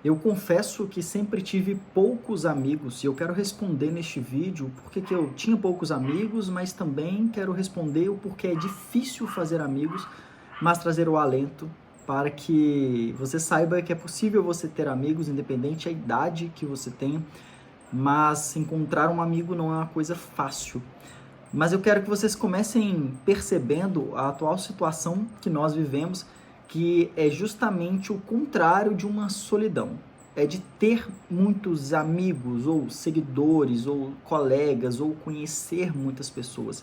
Eu confesso que sempre tive poucos amigos e eu quero responder neste vídeo porque que eu tinha poucos amigos, mas também quero responder o porquê é difícil fazer amigos, mas trazer o alento para que você saiba que é possível você ter amigos, independente da idade que você tenha, mas encontrar um amigo não é uma coisa fácil. Mas eu quero que vocês comecem percebendo a atual situação que nós vivemos, que é justamente o contrário de uma solidão. É de ter muitos amigos, ou seguidores, ou colegas, ou conhecer muitas pessoas.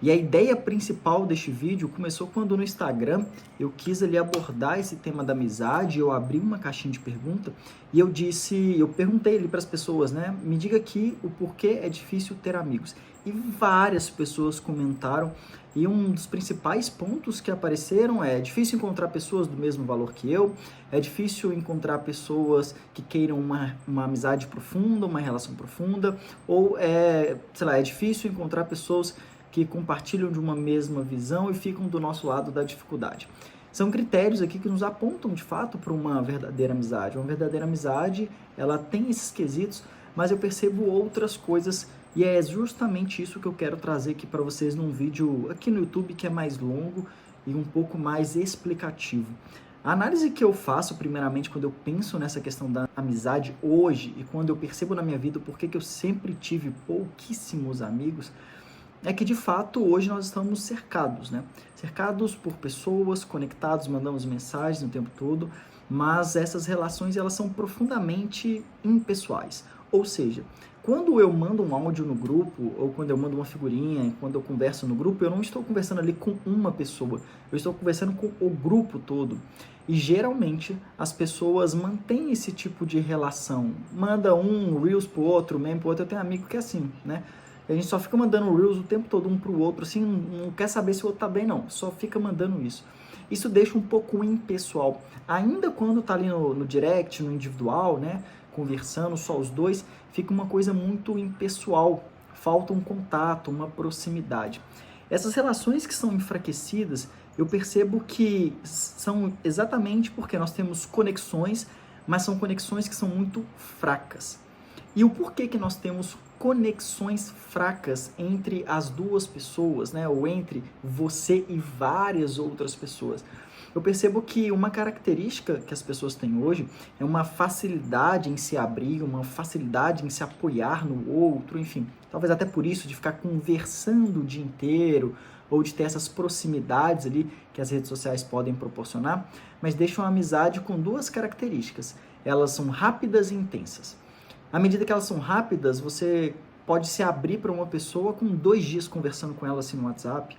E a ideia principal deste vídeo começou quando no Instagram eu quis ali abordar esse tema da amizade, eu abri uma caixinha de pergunta e eu perguntei ali para as pessoas, né, me diga aqui o porquê é difícil ter amigos. E várias pessoas comentaram e um dos principais pontos que apareceram é difícil encontrar pessoas do mesmo valor que eu, é difícil encontrar pessoas que queiram uma amizade profunda, uma relação profunda, ou é difícil encontrar pessoas que compartilham de uma mesma visão e ficam do nosso lado da dificuldade. São critérios aqui que nos apontam, de fato, para uma verdadeira amizade. Uma verdadeira amizade, ela tem esses quesitos, mas eu percebo outras coisas e é justamente isso que eu quero trazer aqui para vocês num vídeo aqui no YouTube que é mais longo e um pouco mais explicativo. A análise que eu faço, primeiramente, quando eu penso nessa questão da amizade hoje e quando eu percebo na minha vida por que eu sempre tive pouquíssimos amigos, é que de fato hoje nós estamos cercados, né? Cercados por pessoas, conectados, mandamos mensagens o tempo todo, mas essas relações elas são profundamente impessoais. Ou seja, quando eu mando um áudio no grupo, ou quando eu mando uma figurinha, quando eu converso no grupo, eu não estou conversando ali com uma pessoa, eu estou conversando com o grupo todo. E geralmente as pessoas mantêm esse tipo de relação. Manda um Reels pro outro, meme pro outro. Eu tenho amigo que é assim, né? A gente só fica mandando Reels o tempo todo um pro outro, assim, não quer saber se o outro tá bem, não. Só fica mandando isso. Isso deixa um pouco impessoal. Ainda quando tá ali no direct, no individual, né, conversando só os dois, fica uma coisa muito impessoal. Falta um contato, uma proximidade. Essas relações que são enfraquecidas, eu percebo que são exatamente porque nós temos conexões, mas são conexões que são muito fracas. E o porquê que nós temos conexões fracas entre as duas pessoas, né? Ou entre você e várias outras pessoas. Eu percebo que uma característica que as pessoas têm hoje é uma facilidade em se abrir, uma facilidade em se apoiar no outro, enfim. Talvez até por isso de ficar conversando o dia inteiro, ou de ter essas proximidades ali que as redes sociais podem proporcionar, mas deixam a amizade com duas características. Elas são rápidas e intensas. À medida que elas são rápidas, você pode se abrir para uma pessoa com 2 dias conversando com ela assim no WhatsApp.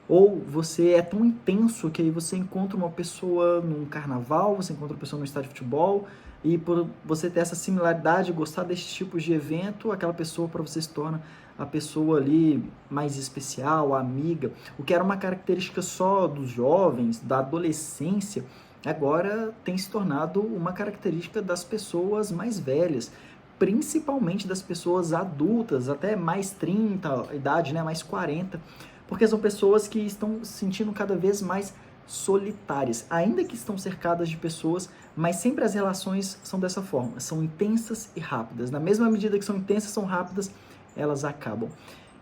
Ou você é tão intenso que aí você encontra uma pessoa num carnaval, você encontra uma pessoa no estádio de futebol, e por você ter essa similaridade, gostar desses tipos de evento, aquela pessoa para você se torna a pessoa ali mais especial, a amiga. O que era uma característica só dos jovens, da adolescência, agora tem se tornado uma característica das pessoas mais velhas, principalmente das pessoas adultas, até mais 30, idade, né, mais 40, porque são pessoas que estão se sentindo cada vez mais solitárias, ainda que estão cercadas de pessoas, mas sempre as relações são dessa forma, são intensas e rápidas. Na mesma medida que são intensas, são rápidas, elas acabam.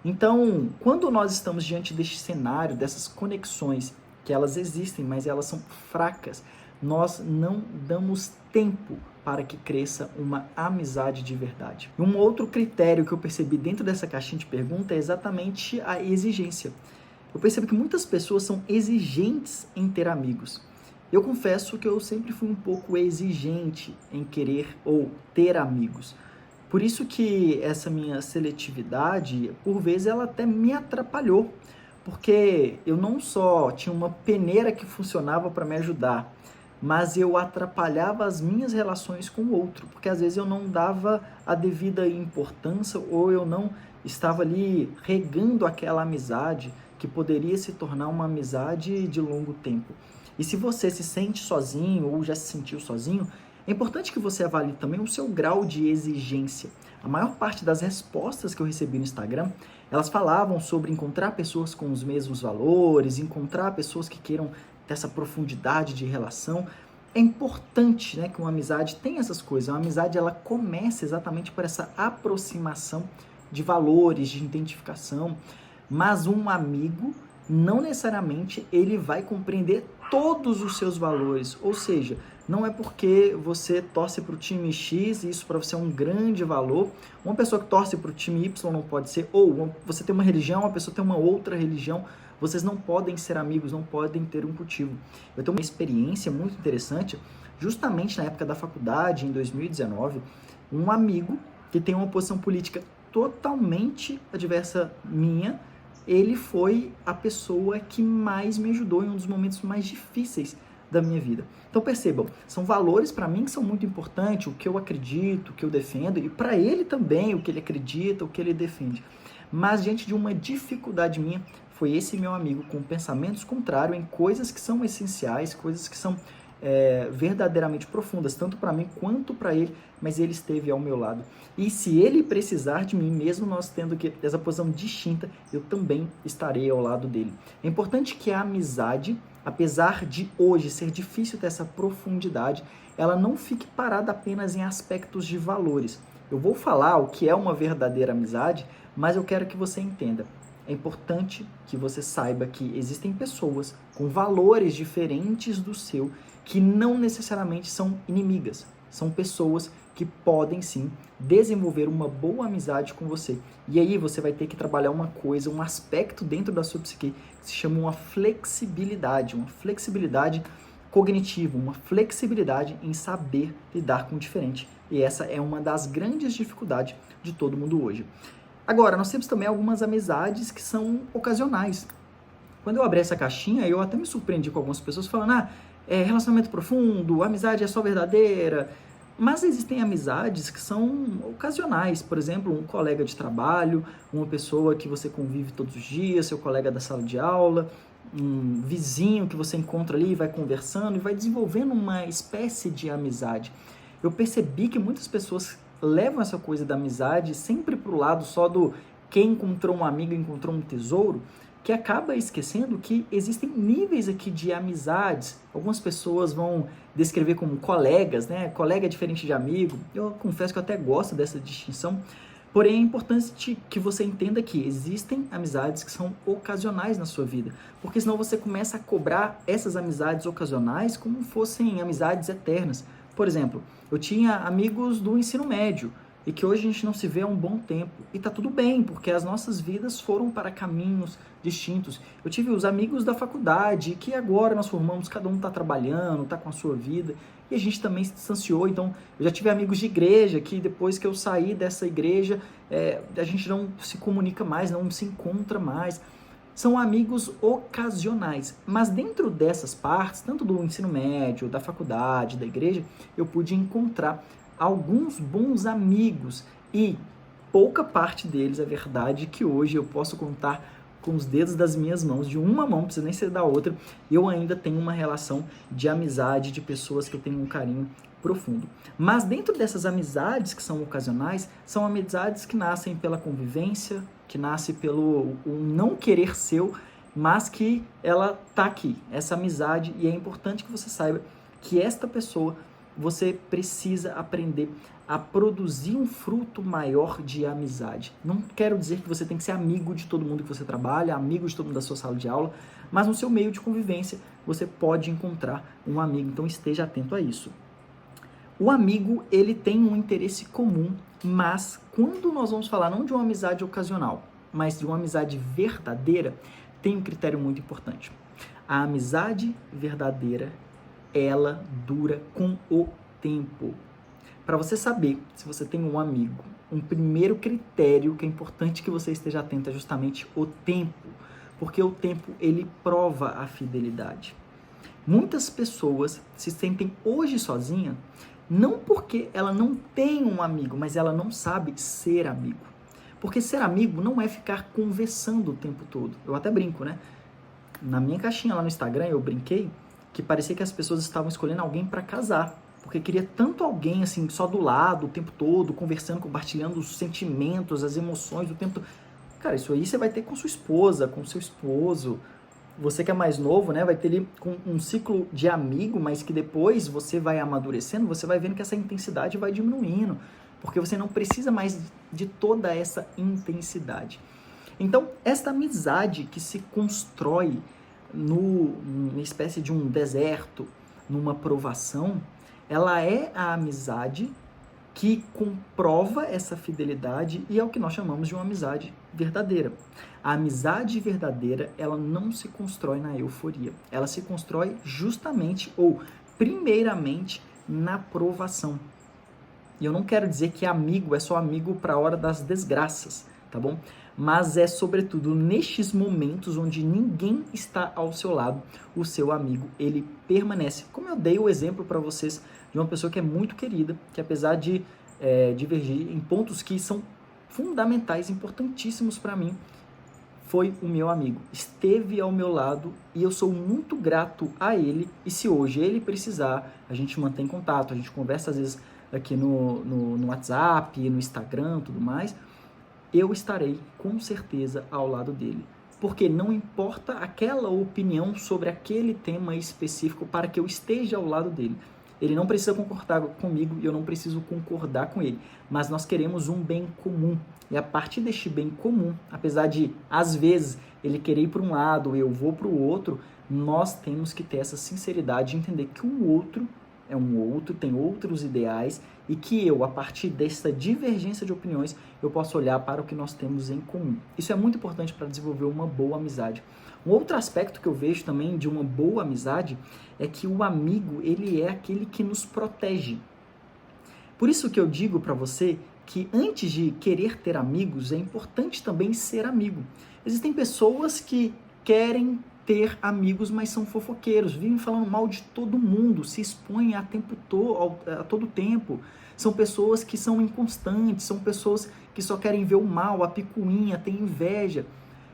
Então, quando nós estamos diante deste cenário, dessas conexões, que elas existem, mas elas são fracas, nós não damos tempo para que cresça uma amizade de verdade. Um outro critério que eu percebi dentro dessa caixinha de pergunta é exatamente a exigência. Eu percebo que muitas pessoas são exigentes em ter amigos. Eu confesso que eu sempre fui um pouco exigente em querer ou ter amigos. Por isso que essa minha seletividade, por vezes, ela até me atrapalhou. Porque eu não só tinha uma peneira que funcionava para me ajudar, mas eu atrapalhava as minhas relações com o outro, porque às vezes eu não dava a devida importância ou eu não estava ali regando aquela amizade que poderia se tornar uma amizade de longo tempo. E se você se sente sozinho ou já se sentiu sozinho, é importante que você avalie também o seu grau de exigência. A maior parte das respostas que eu recebi no Instagram, elas falavam sobre encontrar pessoas com os mesmos valores, encontrar pessoas que queiram ter essa profundidade de relação. é importante, né, que uma amizade tenha essas coisas. Uma amizade, ela começa exatamente por essa aproximação de valores, de identificação, mas um amigo, não necessariamente ele vai compreender todos os seus valores, ou seja, não é porque você torce para o time X e isso para você é um grande valor. Uma pessoa que torce para o time Y não pode ser, ou você tem uma religião, uma pessoa tem uma outra religião, vocês não podem ser amigos, não podem ter um motivo. Eu tenho uma experiência muito interessante, justamente na época da faculdade, em 2019, um amigo que tem uma posição política totalmente adversa minha, ele foi a pessoa que mais me ajudou em um dos momentos mais difíceis da minha vida. Então percebam, são valores para mim que são muito importantes, o que eu acredito, o que eu defendo, e para ele também, o que ele acredita, o que ele defende. Mas diante de uma dificuldade minha, foi esse meu amigo com pensamentos contrários em coisas que são essenciais, coisas que são verdadeiramente profundas, tanto para mim quanto para ele, mas ele esteve ao meu lado. E se ele precisar de mim, mesmo nós tendo que essa posição distinta, eu também estarei ao lado dele. É importante que a amizade, apesar de hoje ser difícil ter essa profundidade, ela não fique parada apenas em aspectos de valores. Eu vou falar o que é uma verdadeira amizade, mas eu quero que você entenda. É importante que você saiba que existem pessoas com valores diferentes do seu que não necessariamente são inimigas. São pessoas que podem sim desenvolver uma boa amizade com você. E aí você vai ter que trabalhar uma coisa, um aspecto dentro da sua psique que se chama uma flexibilidade cognitiva, uma flexibilidade em saber lidar com o diferente. E essa é uma das grandes dificuldades de todo mundo hoje. Agora, nós temos também algumas amizades que são ocasionais. Quando eu abri essa caixinha, eu até me surpreendi com algumas pessoas falando, relacionamento profundo, amizade é só verdadeira. Mas existem amizades que são ocasionais. Por exemplo, um colega de trabalho, uma pessoa que você convive todos os dias, seu colega da sala de aula, um vizinho que você encontra ali, vai conversando e vai desenvolvendo uma espécie de amizade. Eu percebi que muitas pessoas levam essa coisa da amizade sempre para o lado só do quem encontrou um amigo encontrou um tesouro, que acaba esquecendo que existem níveis aqui de amizades. Algumas pessoas vão descrever como colegas, né? Colega é diferente de amigo. Eu confesso que eu até gosto dessa distinção, porém é importante que você entenda que existem amizades que são ocasionais na sua vida, porque senão você começa a cobrar essas amizades ocasionais como fossem amizades eternas. Por exemplo, eu tinha amigos do ensino médio e que hoje a gente não se vê há um bom tempo. E tá tudo bem, porque as nossas vidas foram para caminhos distintos. Eu tive os amigos da faculdade que agora nós formamos, cada um tá trabalhando, tá com a sua vida, e a gente também se distanciou. Então, eu já tive amigos de igreja que depois que eu saí dessa igreja, a gente não se comunica mais, não se encontra mais. São amigos ocasionais, mas dentro dessas partes, tanto do ensino médio, da faculdade, da igreja, eu pude encontrar alguns bons amigos e pouca parte deles, é verdade que hoje eu posso contar com os dedos das minhas mãos, de uma mão, não precisa nem ser da outra, eu ainda tenho uma relação de amizade, de pessoas que eu tenho um carinho profundo. Mas dentro dessas amizades que são ocasionais, são amizades que nascem pela convivência, que nasce pelo não querer seu, mas que ela tá aqui, essa amizade, e é importante que você saiba que esta pessoa, você precisa aprender a produzir um fruto maior de amizade. Não quero dizer que você tem que ser amigo de todo mundo que você trabalha, amigo de todo mundo da sua sala de aula, mas no seu meio de convivência você pode encontrar um amigo, então esteja atento a isso. O amigo, ele tem um interesse comum, mas quando nós vamos falar não de uma amizade ocasional, mas de uma amizade verdadeira, tem um critério muito importante. A amizade verdadeira, ela dura com o tempo. Para você saber se você tem um amigo, um primeiro critério que é importante que você esteja atento é justamente o tempo, porque o tempo, ele prova a fidelidade. Muitas pessoas se sentem hoje sozinha, não porque ela não tem um amigo, mas ela não sabe ser amigo. Porque ser amigo não é ficar conversando o tempo todo. Eu até brinco, né? Na minha caixinha lá no Instagram, eu brinquei que parecia que as pessoas estavam escolhendo alguém para casar. Porque queria tanto alguém, assim, só do lado, o tempo todo, conversando, compartilhando os sentimentos, as emoções o tempo todo. Cara, isso aí você vai ter com sua esposa, com seu esposo. você que é mais novo, né, vai ter ali um ciclo de amigo, mas que depois você vai amadurecendo, você vai vendo que essa intensidade vai diminuindo, porque você não precisa mais de toda essa intensidade. Então, esta amizade que se constrói numa espécie de um deserto, numa provação, ela é a amizade que comprova essa fidelidade e é o que nós chamamos de uma amizade verdadeira. A amizade verdadeira, ela não se constrói na euforia. Ela se constrói justamente ou primeiramente na provação. E eu não quero dizer que amigo é só amigo para a hora das desgraças, tá bom? Mas é sobretudo nestes momentos onde ninguém está ao seu lado, o seu amigo, ele permanece. Como eu dei o exemplo para vocês de uma pessoa que é muito querida, que apesar de divergir em pontos que são fundamentais, importantíssimos para mim, foi o meu amigo. Esteve ao meu lado e eu sou muito grato a ele. E se hoje ele precisar, a gente mantém contato, a gente conversa às vezes aqui no WhatsApp, no Instagram, tudo mais, eu estarei com certeza ao lado dele. Porque não importa aquela opinião sobre aquele tema específico para que eu esteja ao lado dele. Ele não precisa concordar comigo e eu não preciso concordar com ele. Mas nós queremos um bem comum. E a partir deste bem comum, apesar de, às vezes, ele querer ir para um lado e eu vou para o outro, nós temos que ter essa sinceridade de entender que o outro é um outro, tem outros ideais e que eu, a partir dessa divergência de opiniões, eu posso olhar para o que nós temos em comum. Isso é muito importante para desenvolver uma boa amizade. Um outro aspecto que eu vejo também de uma boa amizade é que o amigo, ele é aquele que nos protege. Por isso que eu digo para você que antes de querer ter amigos, é importante também ser amigo. Existem pessoas que querem ter amigos, mas são fofoqueiros, vivem falando mal de todo mundo, se expõem a todo tempo. São pessoas que são inconstantes, são pessoas que só querem ver o mal, a picuinha, têm inveja.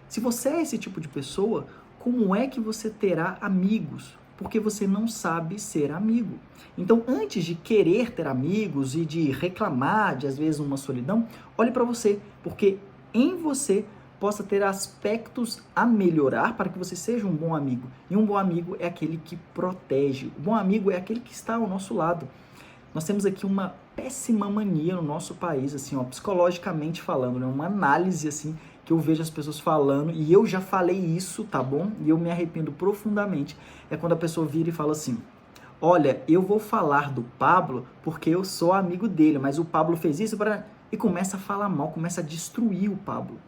Se você é esse tipo de pessoa, como é que você terá amigos? Porque você não sabe ser amigo. Então, antes de querer ter amigos e de reclamar de, às vezes, uma solidão, olhe para você, porque em você possa ter aspectos a melhorar para que você seja um bom amigo. E um bom amigo é aquele que protege. O bom amigo é aquele que está ao nosso lado. Nós temos aqui uma péssima mania no nosso país, assim, ó, psicologicamente falando, né? Uma análise assim que eu vejo as pessoas falando, e eu já falei isso, tá bom? E eu me arrependo profundamente. É quando a pessoa vira e fala assim: olha, eu vou falar do Pablo porque eu sou amigo dele, mas o Pablo fez isso para... E começa a falar mal, começa a destruir o Pablo.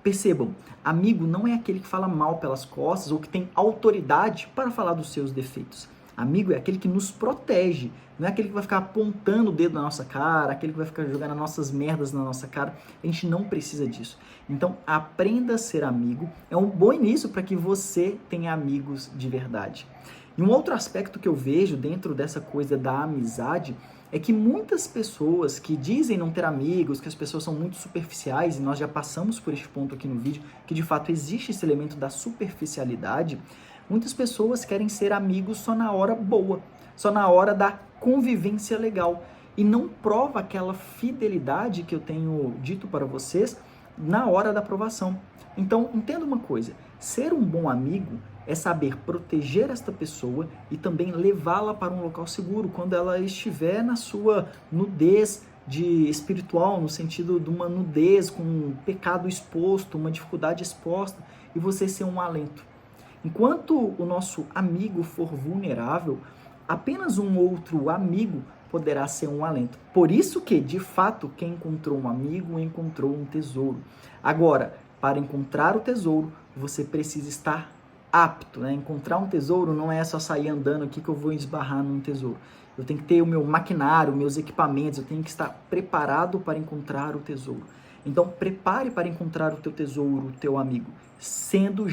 Percebam, amigo não é aquele que fala mal pelas costas ou que tem autoridade para falar dos seus defeitos. Amigo é aquele que nos protege, não é aquele que vai ficar apontando o dedo na nossa cara, aquele que vai ficar jogando as nossas merdas na nossa cara. A gente não precisa disso. Então, aprenda a ser amigo. É um bom início para que você tenha amigos de verdade. E um outro aspecto que eu vejo dentro dessa coisa da amizade é que muitas pessoas que dizem não ter amigos, que as pessoas são muito superficiais, e nós já passamos por este ponto aqui no vídeo, que de fato existe esse elemento da superficialidade, muitas pessoas querem ser amigos só na hora boa, só na hora da convivência legal, e não prova aquela fidelidade que eu tenho dito para vocês na hora da aprovação. Então, entenda uma coisa, ser um bom amigo é saber proteger esta pessoa e também levá-la para um local seguro quando ela estiver na sua nudez espiritual, no sentido de uma nudez com um pecado exposto, uma dificuldade exposta, e você ser um alento. Enquanto o nosso amigo for vulnerável, apenas um outro amigo poderá ser um alento. Por isso que, de fato, quem encontrou um amigo encontrou um tesouro. Agora, para encontrar o tesouro, você precisa estar apto, né? Encontrar um tesouro não é só sair andando aqui que eu vou esbarrar num tesouro. Eu tenho que ter o meu maquinário, meus equipamentos, eu tenho que estar preparado para encontrar o tesouro. Então, prepare para encontrar o teu tesouro, o teu amigo, sendo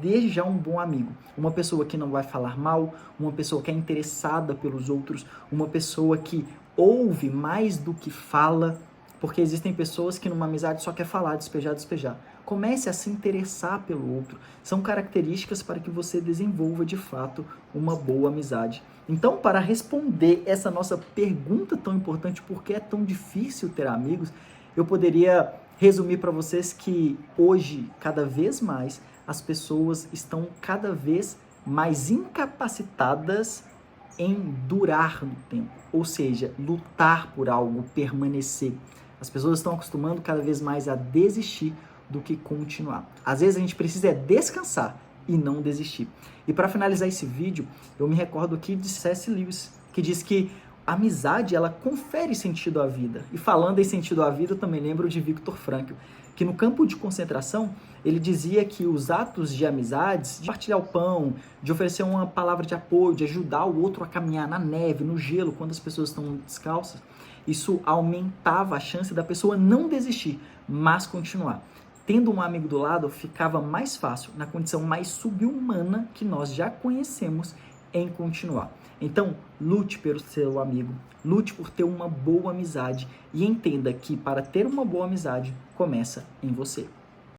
desde já um bom amigo. Uma pessoa que não vai falar mal, uma pessoa que é interessada pelos outros, uma pessoa que ouve mais do que fala, porque existem pessoas que numa amizade só quer falar, despejar, despejar. Comece a se interessar pelo outro. São características para que você desenvolva de fato uma boa amizade. Então, para responder essa nossa pergunta tão importante, por que é tão difícil ter amigos, eu poderia resumir para vocês que hoje, cada vez mais, as pessoas estão cada vez mais incapacitadas em durar no tempo, ou seja, lutar por algo, permanecer. As pessoas estão acostumando cada vez mais a desistir do que continuar. Às vezes a gente precisa descansar e não desistir. E para finalizar esse vídeo, eu me recordo aqui de C.S. Lewis, que diz que a amizade, ela confere sentido à vida. E falando em sentido à vida, eu também lembro de Viktor Frankl, que no campo de concentração, ele dizia que os atos de amizades, de partilhar o pão, de oferecer uma palavra de apoio, de ajudar o outro a caminhar na neve, no gelo, quando as pessoas estão descalças, isso aumentava a chance da pessoa não desistir, mas continuar. Tendo um amigo do lado, ficava mais fácil, na condição mais subhumana que nós já conhecemos, em continuar. Então, lute pelo seu amigo, lute por ter uma boa amizade e entenda que para ter uma boa amizade, começa em você.